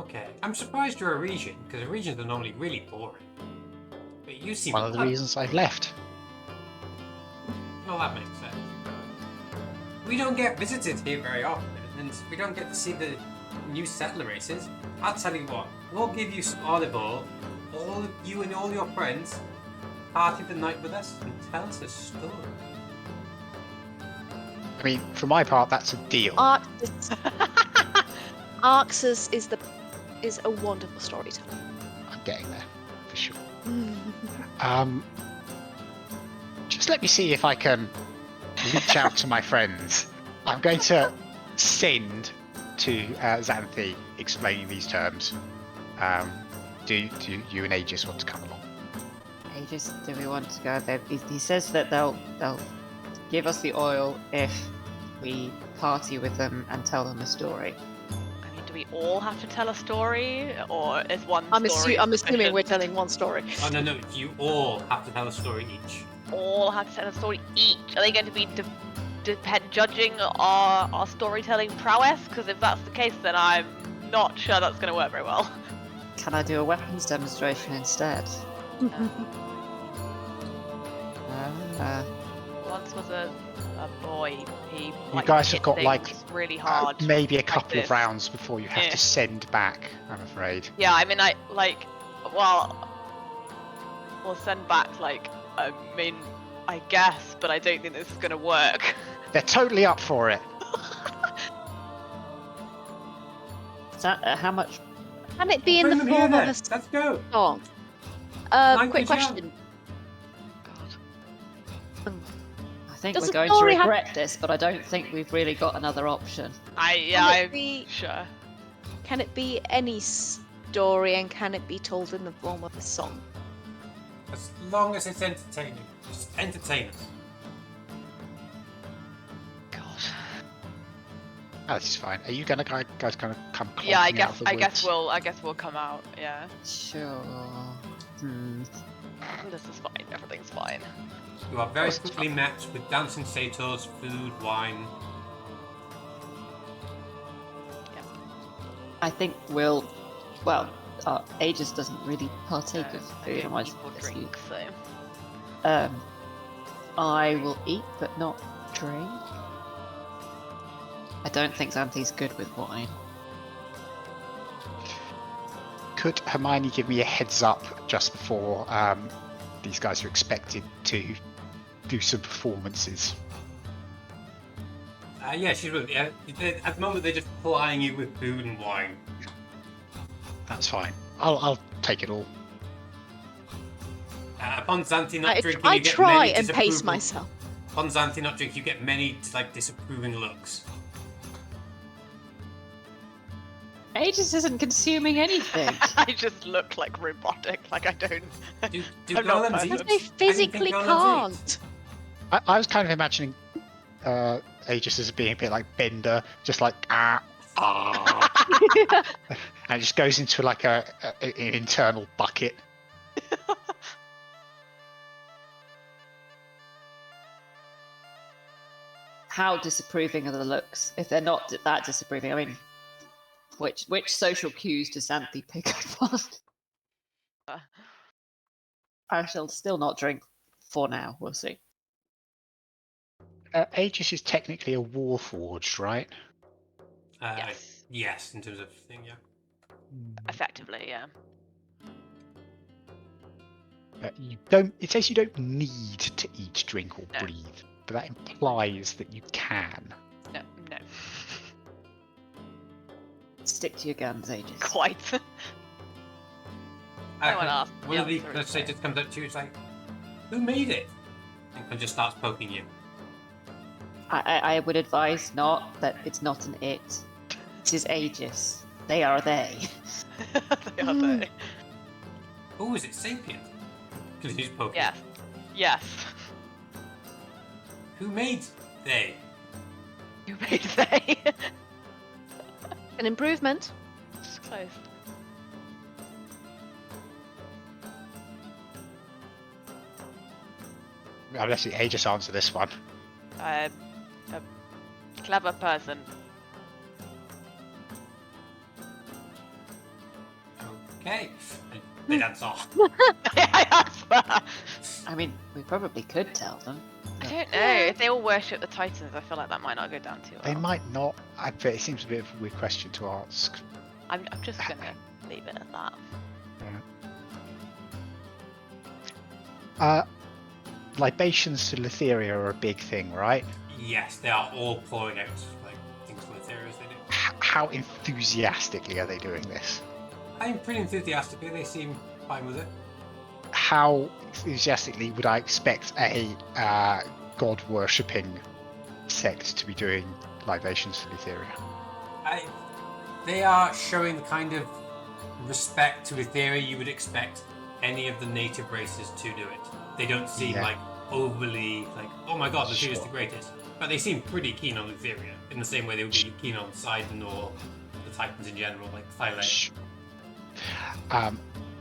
Okay. I'm surprised you're a region, because regions are normally really boring. But you seem... One of the reasons I've left. Well, that makes sense. We don't get visited here very often, and we don't get to see the new settler races. I'll tell you what, we'll give you some olive oil, all of you and all your friends, party the night with us, and tell us a story. I mean, for my part, that's a deal. Arxus is a wonderful storyteller. I'm getting there, for sure. Just let me see if I can reach out to my friends. I'm going to send to Xanthi explaining these terms. Do you and Aegis want to come along? Aegis, do we want to go there? He says that they'll give us the oil if we party with them and tell them a story. I mean, do we all have to tell a story, or is one I'm story assuming we're sufficient? telling one story. Oh, no, you all have to tell a story each. All have to tell a story each? Are they going to be judging our storytelling prowess? Because if that's the case, then I'm not sure that's going to work very well. Can I do a weapons demonstration instead? Once was a boy. He You liked guys to have got hit like things really hard. maybe a like couple of this. rounds before you have Yeah. to send back, I'm afraid. Yeah, I mean, we'll send back, I mean, I guess, but I don't think this is going to work. They're totally up for it. Is that, how much? Can it be in the Bring them here form of then. a Let's go. song? Language Quick out. question. I think Does we're the going to story have- regret this, but I don't think we've really got another option. I'm be- sure. Can it be any story, and can it be told in the form of a song? As long as it's entertaining. Just entertain us. God. Oh, this is fine. Are you guys gonna come? Yeah, I clomping out of the guess woods? I guess we'll come out. Yeah, Sure. this is fine. Everything's fine. You are very quickly met with dancing satyrs, food, wine. I think Aegis doesn't really partake of food. I I might don't eat or just drink, so. I will eat, but not drink. I don't think Xanthi's good with wine. Could Hermione give me a heads up just before these guys are expected to do some performances? Yeah, she's with you. At the moment, they're just plying you with food and wine. That's fine. I'll take it all. Upon Xanthi not drinking, I you get try many and pace disapproval- myself. Upon Xanthi not drinking, you get many disapproving looks. Aegis isn't consuming anything. I just look like robotic. Like I don't. Do I'm not golems perfect. eat? Because they physically Anything golems can't. I was kind of imagining Aegis as being a bit like Bender, just like and it just goes into like an internal bucket. How disapproving are the looks? If they're not that disapproving, I mean, which social cues does Xanthi pick up on? I shall still not drink for now. We'll see. Aegis is technically a warforged, right? Yes. Yes, in terms of thing, yeah. Effectively, yeah. You don't. It says you don't need to eat, drink, or No. breathe, but that implies that you can. No. Stick to your guns, Aegis. Quite. No one asked. One of the answer is satyrs comes up to you, it's like, who made it? And just starts poking you. I would advise not that it's not an it. It is Aegis. They are they. They are they. Oh, is it sapient? Because he's poking. Yes. Yes. Who made they? You made they. An improvement. It's close. I'll let Aegis answer this one. A clever person. Okay. And they dance off. I mean, we probably could tell them. I don't know. If they all worship the Titans, I feel like that might not go down too well. They might not. But it seems a bit of a weird question to ask. I'm just gonna leave it at that. Libations to Letheria are a big thing, right? Yes, they are all pouring out like things for the theories they do. How enthusiastically are they doing this? I'm pretty enthusiastically. They seem fine with it. How enthusiastically would I expect a god-worshipping sect to be doing libations to Letheria? They are showing the kind of respect to Etheria you would expect any of the native races to do it. They don't seem like overly like, oh my god, Letheria's the greatest. But they seem pretty keen on Letheria in the same way they would be keen on Sidon or the Titans in general, like Thylake.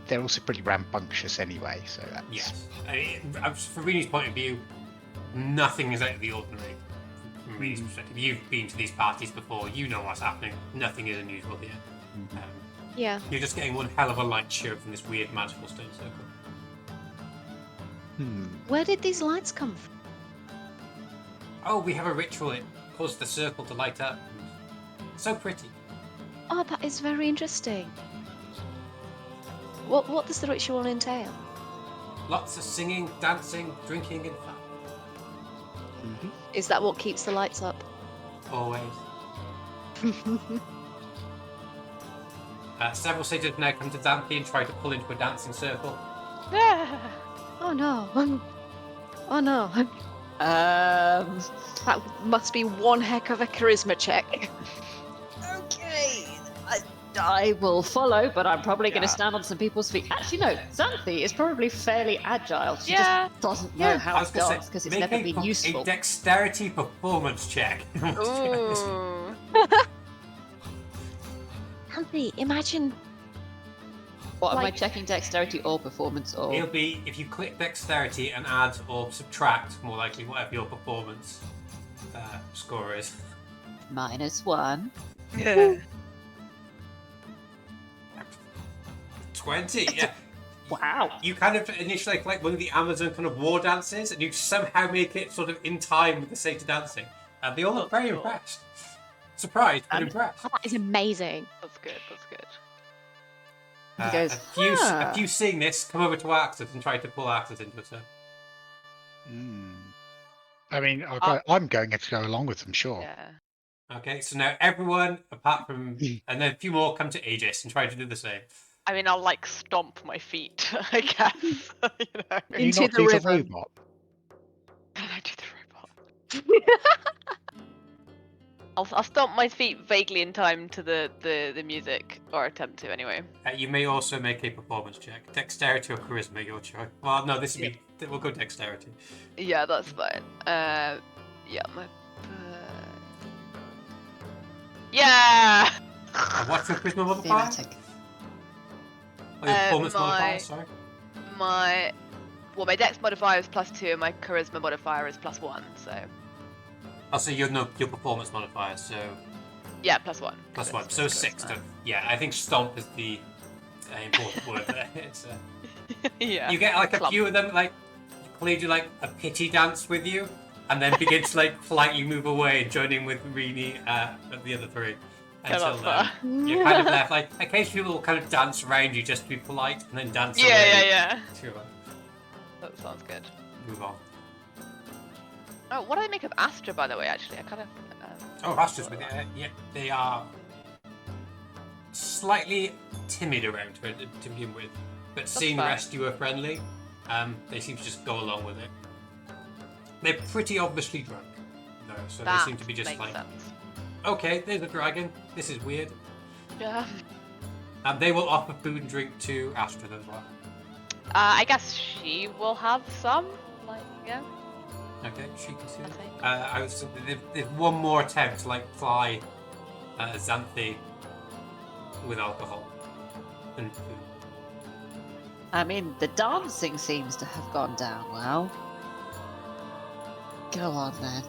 They're also pretty rambunctious anyway, so that's... Yes. From Rini's point of view, nothing is out of the ordinary. From Rini's perspective, you've been to these parties before, you know what's happening. Nothing is unusual here. Yeah. You're just getting one hell of a light show from this weird magical stone circle. Where did these lights come from? Oh, we have a ritual. It caused the circle to light up. So pretty. Oh, that is very interesting. What does the ritual entail? Lots of singing, dancing, drinking, and fun. Is that what keeps the lights up? Always. Several satyrs now come to Xanthi and try to pull into a dancing circle. Oh no. Oh no. That must be one heck of a charisma check. Okay. I will follow, but I'm probably going to stand on some people's feet. Actually, no. Xanthi is probably fairly agile. She just doesn't know how to dance because it's never been useful. A dexterity performance check. Ooh. Anthony, imagine. What am I checking? Dexterity or performance or? It'll be if you click dexterity and add or subtract, more likely, whatever your performance score is. -1. 20. Yeah. Wow. You kind of initially like one of the Amazon kind of war dances, and you somehow make it sort of in time with the satyr dancing, and they all look very impressed. Surprised, but impressed. That is amazing. That's good. That's good. He goes, a few seeing this come over to Axis and try to pull Axis into it. So. I mean, I'm going to go along with them, sure. Yeah. Okay, so now everyone, apart from, and then a few more, come to Aegis and try to do the same. I mean, I'll like stomp my feet, I guess. You know. Can you Into not the do river. the robot? Can I do the robot? I'll stomp my feet vaguely in time to the music, or attempt to anyway. You may also make a performance check. Dexterity or charisma, your choice. Well, no, this would be, we'll go dexterity. Yeah, that's fine. Yeah, my... Yeah! What's your charisma modifier? Thematic. Oh, your performance modifier, sorry. My dex modifier is +2 and my charisma modifier is +1, so... Oh, so your performance modifier, so... Yeah, +1. +1, so 6. Yeah, I think stomp is the important word there. It's, yeah. You get like a few of them, like, play do like a pity dance with you, and then begin to like politely move away and join in with Rini and the other three. Until you're kind of left, like, occasionally people will kind of dance around you just to be polite, and then dance away. Yeah. To, That sounds good. move on. Oh, what do I make of Astra, by the way, actually? I kind of... Oh, Astra's with it. Yeah, they are slightly timid around her to begin with, but seeing the fine. rest of you are friendly, they seem to just go along with it. They're pretty obviously drunk, though, so that they seem to be just makes like, sense. okay, there's a dragon, this is weird. Yeah. And they will offer food and drink to Astra as well. I guess she will have some, like, yeah. Okay, she can see I that. think. I was there's one more attempt to like ply Xanthi with alcohol and food. I mean, the dancing seems to have gone down well. Go on then.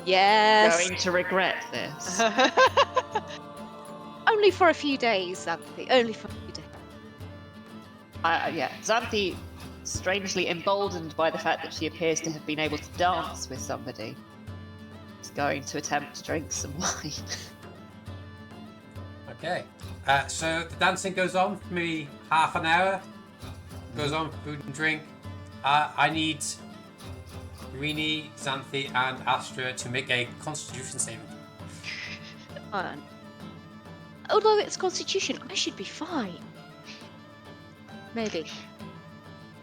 Yes. Going to regret this. Oh Only for a few days, Xanthi. Only for a few days. Yeah, Xanthi, strangely emboldened by the fact that she appears to have been able to dance with somebody, is going to attempt to drink some wine. Okay. So the dancing goes on for maybe half an hour. Goes on, food and drink. I need Rini, Xanthi, and Astra to make a Constitution saving. Although it's Constitution, I should be fine. Maybe.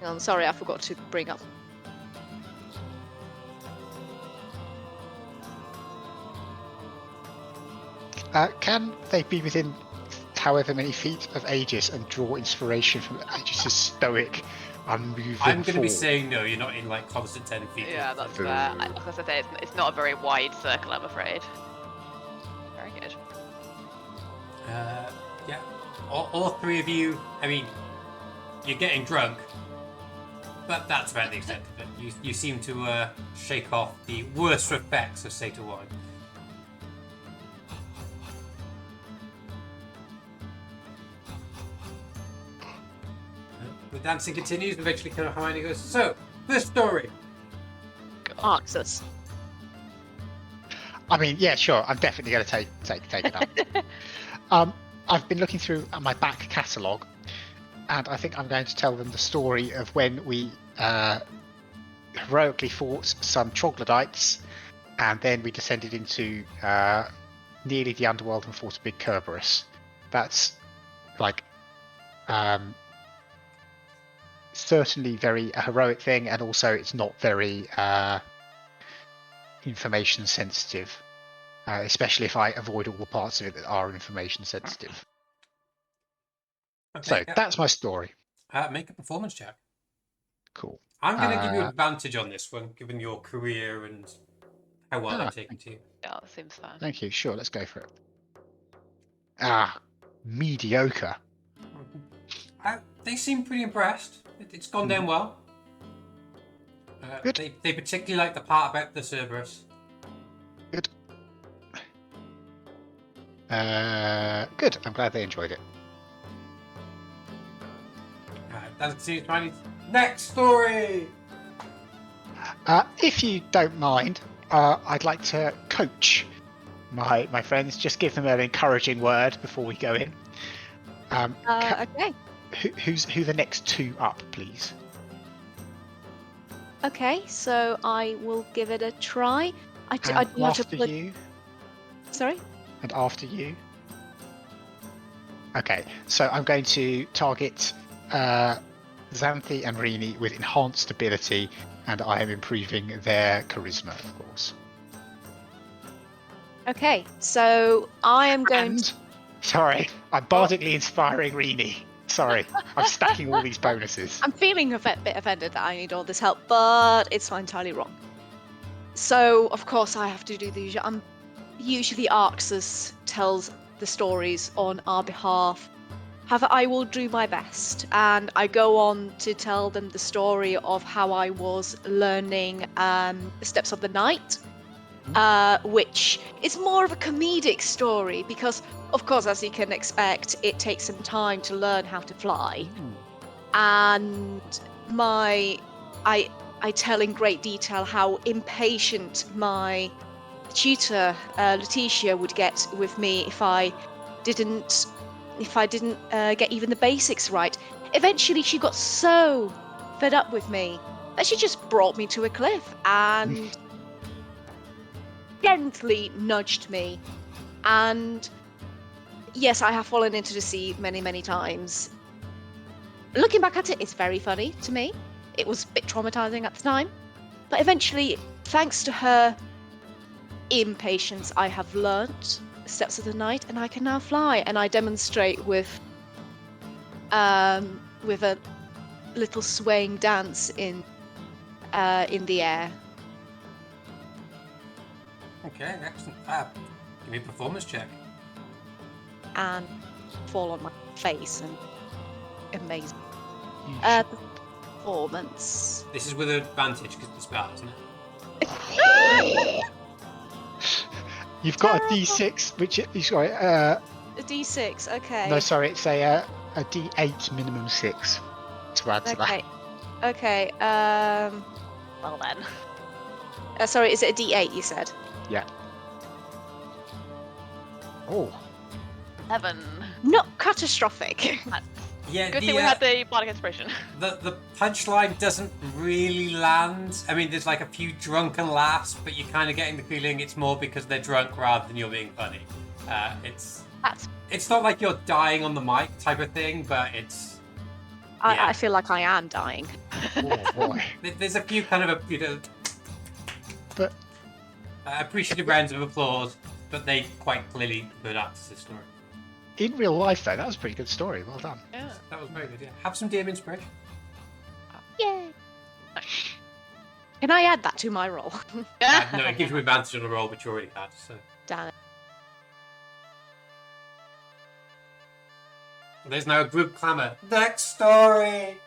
I'm sorry, I forgot to bring up. Can they be within however many feet of Aegis and draw inspiration from Aegis' stoic, unmoving I'm going to be form? saying no. You're not in like constant 10 feet. Yeah, that's fair. Like I said, it's not a very wide circle, I'm afraid. Very good. Yeah. All three of you. I mean, you're getting drunk, but that's about the extent of it. You seem to shake off the worst effects of Satyr wine. The dancing continues, and eventually Hermione goes, so, first story. Arxus. I mean, yeah, sure. I'm definitely going to take it up. I've been looking through my back catalogue, and I think I'm going to tell them the story of when we heroically fought some troglodytes, and then we descended into nearly the underworld and fought a big Kerberos. That's like certainly very a heroic thing, and also it's not very information sensitive, especially if I avoid all the parts of it that are information sensitive. Okay, So yeah. that's my story. Make a performance check. Cool. I'm going to give you advantage on this one, given your career and how well I'm taking to you. Yeah, that seems fair. Thank you. Sure, let's go for it. Mediocre. They seem pretty impressed. It's gone down well. Good. They particularly like the part about the Cerberus. Good. Good. I'm glad they enjoyed it. That seems funny. Next story. If you don't mind, I'd like to coach my friends. Just give them an encouraging word before we go in. Okay. Who the next two up, please? Okay, so I will give it a try. I do want to After put. you, Sorry. and after you. Okay, so I'm going to target Xanthi and Rini with enhanced ability, and I am improving their charisma, of course. Okay, so I am going to. Sorry, I'm bardically inspiring Rini. Sorry, I'm stacking all these bonuses. I'm feeling a bit offended that I need all this help, but it's not entirely wrong. So, of course, I have to do the usual. Usually, Arxus tells the stories on our behalf. However, I will do my best, and I go on to tell them the story of how I was learning the Steps of the Night, which is more of a comedic story because, of course, as you can expect, it takes some time to learn how to fly. And I tell in great detail how impatient my tutor, Letitia, would get with me if I didn't get even the basics right. Eventually, she got so fed up with me that she just brought me to a cliff and gently nudged me. And yes, I have fallen into the sea many, many times. Looking back at it, it's very funny to me. It was a bit traumatizing at the time. But eventually, thanks to her impatience, I have learnt the Steps of the Night, and I can now fly. And I demonstrate with a little swaying dance in the air. Okay, excellent. Give me a performance check. And fall on my face and amaze me. Performance. This is with advantage because it's spell, isn't it? You've got a D6, which sorry, D6. Okay. No, sorry, it's a D8 minimum 6 to add to Okay. that. Okay. Well then. Sorry, is it a D8? You said. Yeah. Oh, 7. Not catastrophic. Yeah, Good thing we had the bardic inspiration. the punchline doesn't really land. I mean, there's like a few drunken laughs, but you're kind of getting the feeling it's more because they're drunk rather than you're being funny. It's not like you're dying on the mic type of thing, but it's. Yeah. I feel like I am dying. oh boy. There's a few kind of But appreciative rounds of applause, but they quite clearly could act as a story. in real life, though, that was a pretty good story. Well done. Yeah. That was very good. Yeah, have some DM inspiration. Yay. Can I add that to my roll? No, it gives you advantage on the roll, which you already had. So Damn it. there's now a group clamour. Next story.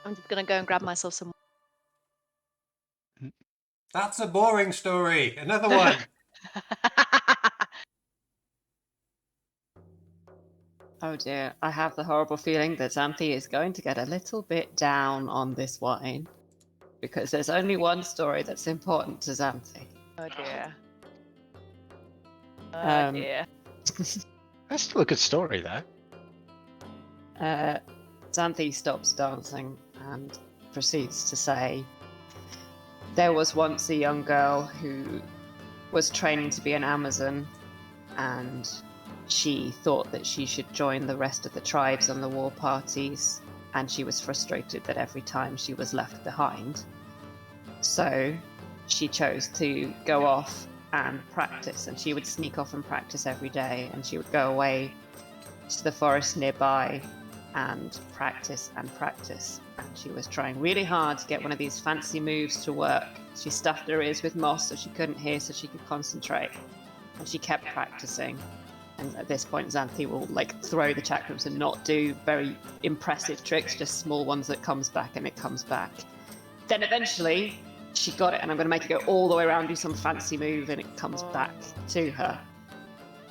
I'm just gonna go and grab myself some. That's a boring story. Another one. Oh dear, I have the horrible feeling that Xanthi is going to get a little bit down on this wine. Because there's only one story that's important to Xanthi. Oh dear. Oh Um, dear. That's still a good story, though. Xanthi stops dancing and proceeds to say, there was once a young girl who was training to be an Amazon, and she thought that she should join the rest of the tribes on the war parties, and she was frustrated that every time she was left behind. So she chose to go off and practice, and she would sneak off and practice every day, and she would go away to the forest nearby and practice and practice. And she was trying really hard to get one of these fancy moves to work. She stuffed her ears with moss so she couldn't hear, so she could concentrate, and she kept practicing. And at this point, Xanthi will throw the chakrams and not do very impressive tricks, just small ones that comes back and it comes back. Then eventually she got it, and I'm going to make her go all the way around, do some fancy move, and it comes back to her.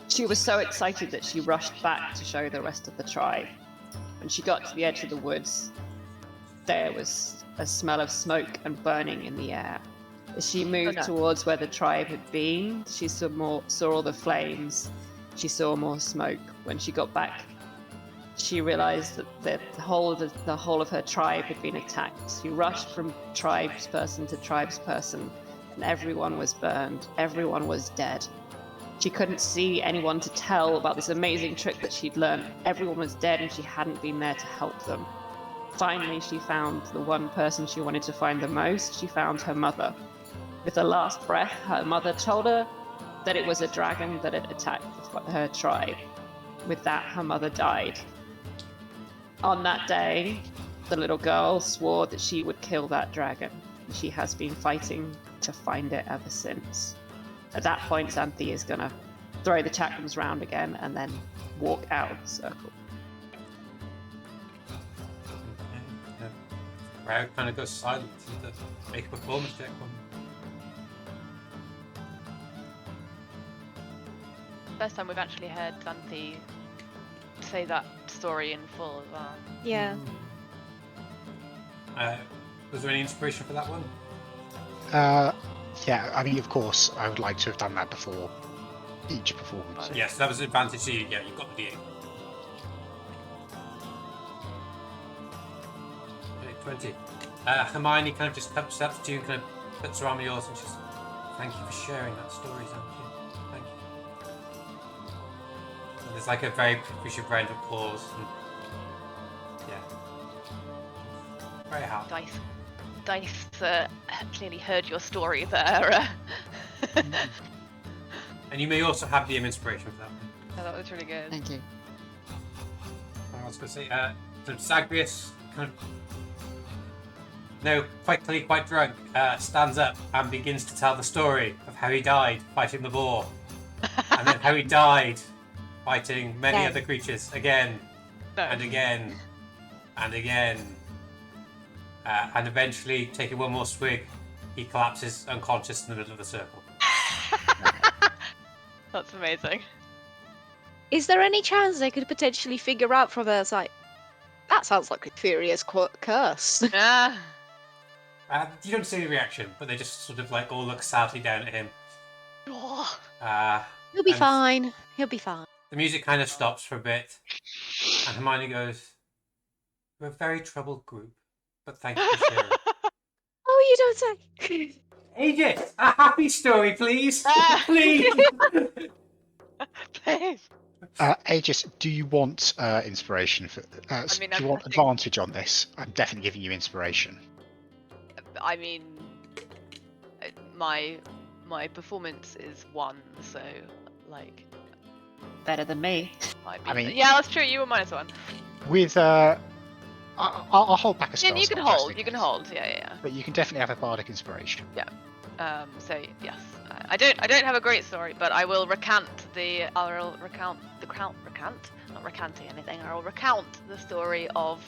She was so excited that she rushed back to show the rest of the tribe. When she got to the edge of the woods, there was a smell of smoke and burning in the air. As she moved towards where the tribe had been, she saw all the flames. She saw more smoke. When she got back, she realized that the whole of her tribe had been attacked. She rushed from tribesperson to tribesperson, and everyone was burned. Everyone was dead. She couldn't see anyone to tell about this amazing trick that she'd learned. Everyone was dead, and she hadn't been there to help them. Finally, she found the one person she wanted to find the most. She found her mother. With her last breath, her mother told her that it was a dragon that had attacked her tribe. With that, her mother died. On that day, the little girl swore that she would kill that dragon. She has been fighting to find it ever since. At that point, Xanthi is going to throw the chakrams round again and then walk out of the circle. The crowd kind of goes silent and make a performance check on. First time we've actually heard Xanthi say that story in full as well. Yeah. Was there any inspiration for that one? Yeah, I mean, of course, I would like to have done that before each performance. Yes, that was an advantage to you. Yeah, you've got the D8. Okay, 20. Hermione kind of just steps to you and kind of puts her arm on yours and she's, thank you for sharing that story, Xanthi. Thank you. And there's like a very appreciative round of applause. And, yeah. Very happy. Dice clearly heard your story there. And you may also have DM inspiration for that one. Oh, that was really good. Thank you. I was going to say, so Zagreus kind of, quite clearly quite drunk, stands up and begins to tell the story of how he died fighting the boar. And then how he died fighting many other creatures again and again and again. And eventually, taking one more swig, he collapses unconscious in the middle of the circle. That's amazing. Is there any chance they could potentially figure out from there? It's like, that sounds like a furious curse. Ah. You don't see any reaction, but they just sort of like all look sadly down at him. Oh. He'll be And fine. He'll be fine. The music kind of stops for a bit, and Hermione goes, "We're a very troubled group, but thank you for sharing." Oh, you don't say. AJ, a happy story, please, Ah. please. Please. Aegis, do you want inspiration? Do you want advantage on this? I'm definitely giving you inspiration. I mean, my performance is 1, so like. Better than me. I mean, yeah, that's true. You were -1. With I'll hold back a spell. You can slot just hold. in You can case. hold. Yeah. But you can definitely have a bardic inspiration. So yes, I don't have a great story, but I will recount not recanting anything. I will recount the story of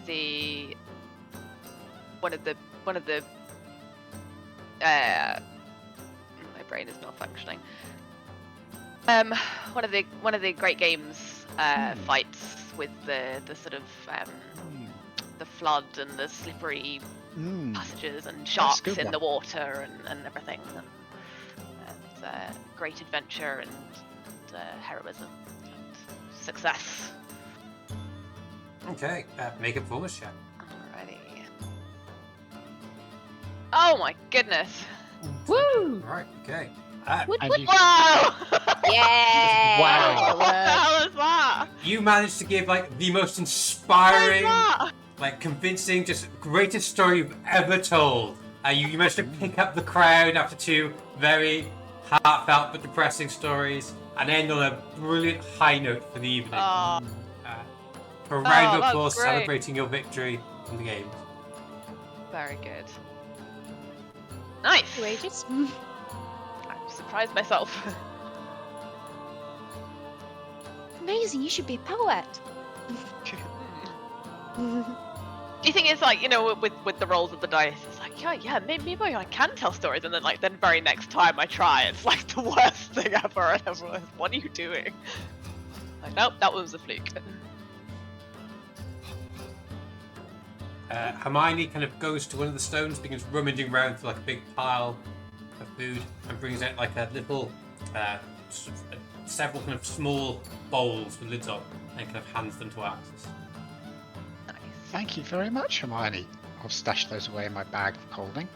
the one of the my brain is not functioning. One of the great games fights with the sort of the flood and the slippery passages and sharks in the water and everything. And great adventure and heroism and success. Okay, make a performance check. Alrighty. Oh my goodness! Woo! Right, okay. And you, Wow! Yeah. Wow. What the hell is that? You managed to give like the most What is inspiring, that? like convincing, just greatest story you've ever told. You managed to pick up the crowd after 2 very heartfelt but depressing stories, and end on a brilliant high note for the evening. Oh, For a round of that's applause great. celebrating your victory in the game. very good. Nice. Wages. I surprised myself. Amazing. You should be a poet. Do you think it's like, with the rolls of the dice, it's like, yeah, maybe I can tell stories, and then very next time I try, it's like the worst thing ever, and everyone's, what are you doing? Like, nope, that was a fluke. Hermione kind of goes to one of the stones, begins rummaging around for like a big pile of food, and brings out like a little, several kind of small bowls with lids on, and kind of hands them to Axis. Nice. thank you very much, Hermione. I'll stash those away in my bag of holding.